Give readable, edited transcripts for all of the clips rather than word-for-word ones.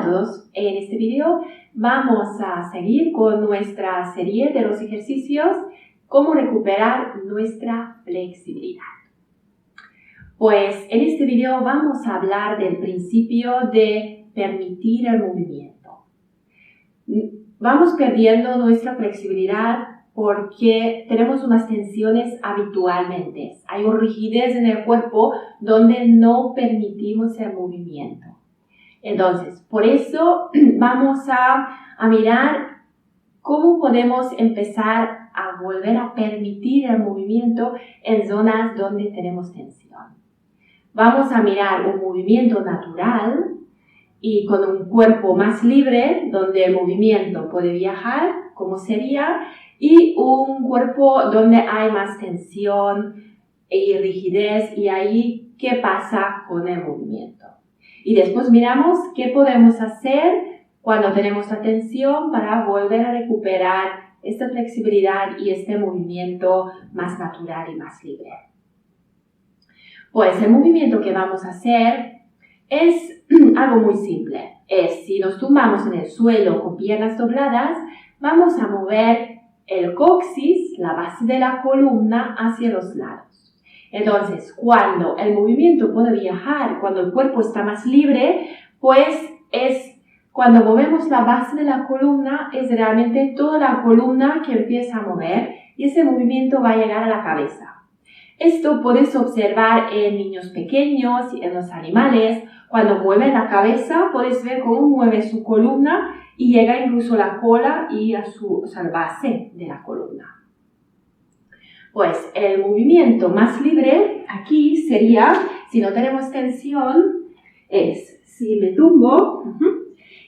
todos. En este video vamos a seguir con nuestra serie de los ejercicios cómo recuperar nuestra flexibilidad. Pues en este video vamos a hablar del principio de permitir el movimiento. Vamos perdiendo nuestra flexibilidad porque tenemos unas tensiones habitualmente. Hay una rigidez en el cuerpo donde no permitimos el movimiento. Entonces, por eso vamos a mirar cómo podemos empezar a volver a permitir el movimiento en zonas donde tenemos tensión. Vamos a mirar un movimiento natural y con un cuerpo más libre, donde el movimiento puede viajar, como sería, y un cuerpo donde hay más tensión y rigidez, y ahí qué pasa con el movimiento. Y después miramos qué podemos hacer cuando tenemos la tensión para volver a recuperar esta flexibilidad y este movimiento más natural y más libre. Pues el movimiento que vamos a hacer es algo muy simple. Si nos tumbamos en el suelo con piernas dobladas, vamos a mover el coxis, la base de la columna, hacia los lados. Entonces, cuando el movimiento puede viajar, cuando el cuerpo está más libre, pues es cuando movemos la base de la columna, es realmente toda la columna que empieza a mover y ese movimiento va a llegar a la cabeza. Esto puedes observar en niños pequeños y en los animales. Cuando mueven la cabeza, puedes ver cómo mueve su columna y llega incluso a la cola y a la base de la columna. Pues el movimiento más libre aquí sería, si no tenemos tensión, es si me tumbo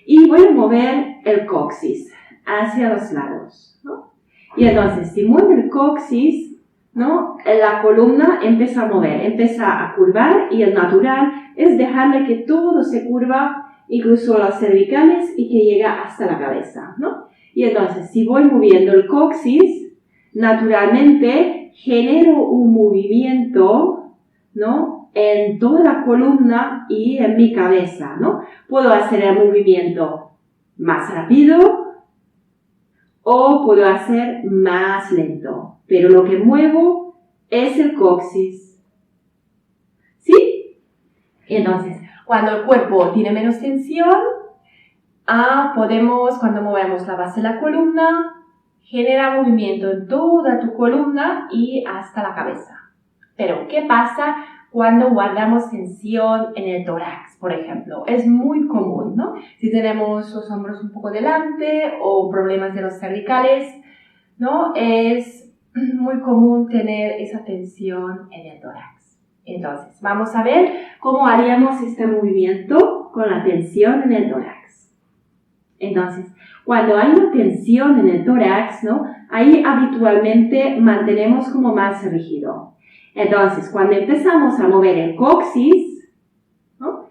y voy a mover el coxis hacia los lados, ¿no? Y entonces, si muevo el coxis, ¿no? La columna empieza a mover, empieza a curvar y el natural es dejarle que todo se curva, incluso las cervicales, y que llega hasta la cabeza, ¿no? Y entonces, si voy moviendo el coxis, naturalmente genero un movimiento, ¿no? En toda la columna y en mi cabeza, ¿no? Puedo hacer el movimiento más rápido o puedo hacer más lento, pero lo que muevo es el coxis. ¿Sí? Entonces, cuando el cuerpo tiene menos tensión, cuando movemos la base de la columna, genera movimiento en toda tu columna y hasta la cabeza. Pero, ¿qué pasa cuando guardamos tensión en el tórax, por ejemplo? Es muy común, ¿no? Si tenemos los hombros un poco delante o problemas de los cervicales, ¿no? Es muy común tener esa tensión en el tórax. Entonces, vamos a ver cómo haríamos este movimiento con la tensión en el tórax. Entonces, cuando hay una tensión en el tórax, ¿no? Ahí habitualmente mantenemos como más rígido. Entonces, cuando empezamos a mover el coxis, ¿no?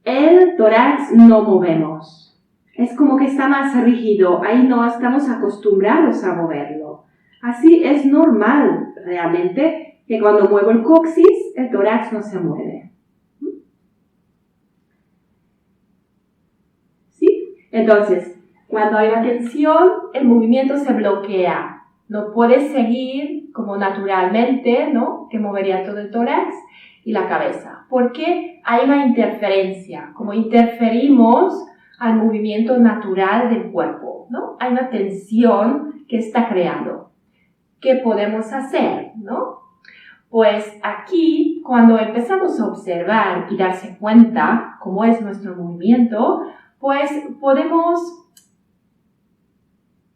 El tórax no movemos. Es como que está más rígido, ahí no estamos acostumbrados a moverlo. Así es normal realmente que cuando muevo el coxis, el tórax no se mueve. ¿Sí? Entonces, cuando hay una tensión, el movimiento se bloquea. No puedes seguir como naturalmente, ¿no? Que movería todo el tórax y la cabeza. Porque hay una interferencia, como interferimos al movimiento natural del cuerpo, ¿no? Hay una tensión que está creando. ¿Qué podemos hacer, no? Pues aquí, cuando empezamos a observar y darse cuenta cómo es nuestro movimiento, pues podemos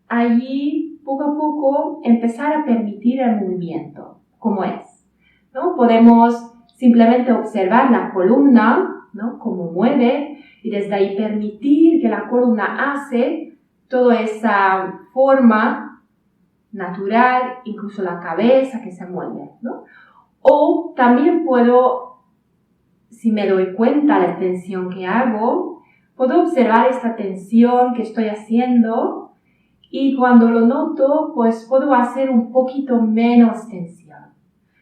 allí, poco a poco, empezar a permitir el movimiento, como es, ¿no? Podemos simplemente observar la columna, ¿no? Cómo mueve, y desde ahí permitir que la columna hace toda esa forma natural, incluso la cabeza que se mueve, ¿no? O también puedo, si me doy cuenta de la tensión que hago, puedo observar esta tensión que estoy haciendo y cuando lo noto, pues puedo hacer un poquito menos tensión.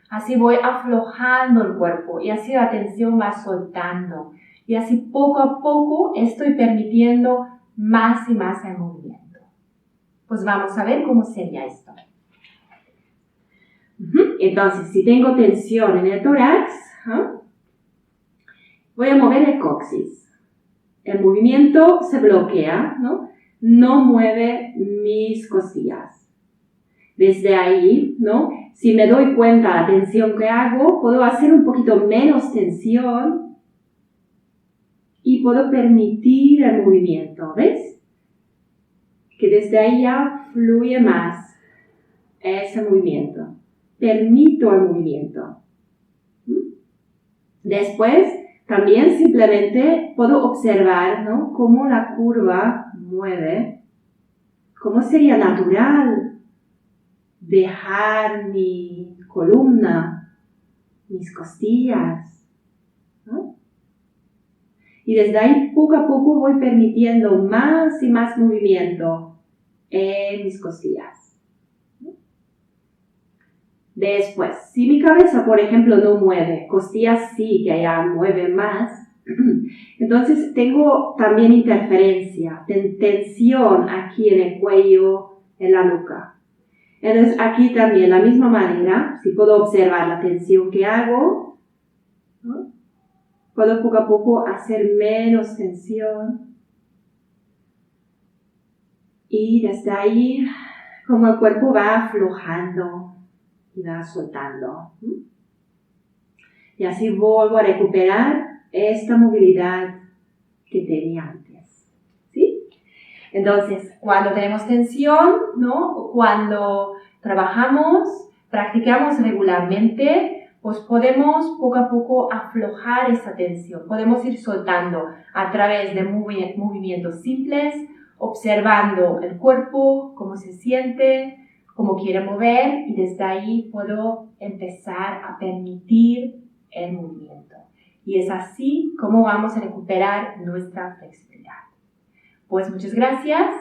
Así voy aflojando el cuerpo y así la tensión va soltando Y así poco a poco estoy permitiendo más y más el movimiento. Pues vamos a ver cómo sería esto. Entonces, si tengo tensión en el tórax, voy a mover el coxis. El movimiento se bloquea, ¿no? No mueve mis costillas. Desde ahí, ¿no? Si me doy cuenta de la tensión que hago, puedo hacer un poquito menos tensión y puedo permitir el movimiento, ¿ves? Que desde ahí ya fluye más ese movimiento. Permito el movimiento. Después, también simplemente puedo observar, ¿no? Cómo la curva mueve, cómo sería natural dejar mi columna, mis costillas, ¿no? Y desde ahí poco a poco voy permitiendo más y más movimiento en mis costillas. Después, si mi cabeza, por ejemplo, no mueve, costillas sí que ya mueven más, entonces tengo también interferencia, tensión aquí en el cuello, en la nuca. Entonces aquí también, de la misma manera, si puedo observar la tensión que hago, ¿no? Puedo poco a poco hacer menos tensión. Y desde ahí, como el cuerpo va aflojando y va soltando. Y así vuelvo a recuperar esta movilidad que tenía antes. ¿Sí? Entonces, cuando tenemos tensión, ¿no? Cuando trabajamos, practicamos regularmente, pues podemos poco a poco aflojar esa tensión. Podemos ir soltando a través de movimientos simples, observando el cuerpo, cómo se siente, cómo quiere mover, y desde ahí puedo empezar a permitir el movimiento. Y es así como vamos a recuperar nuestra flexibilidad. Pues muchas gracias.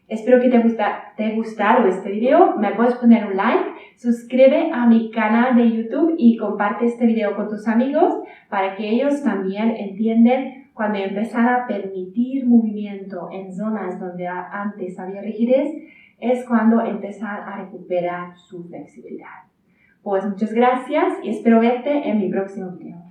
Espero que te haya gustado este video. Me puedes poner un like, suscríbete a mi canal de YouTube y comparte este video con tus amigos para que ellos también entiendan cuando empezar a permitir movimiento en zonas donde antes había rigidez, es cuando empezar a recuperar su flexibilidad. Pues muchas gracias y espero verte en mi próximo video.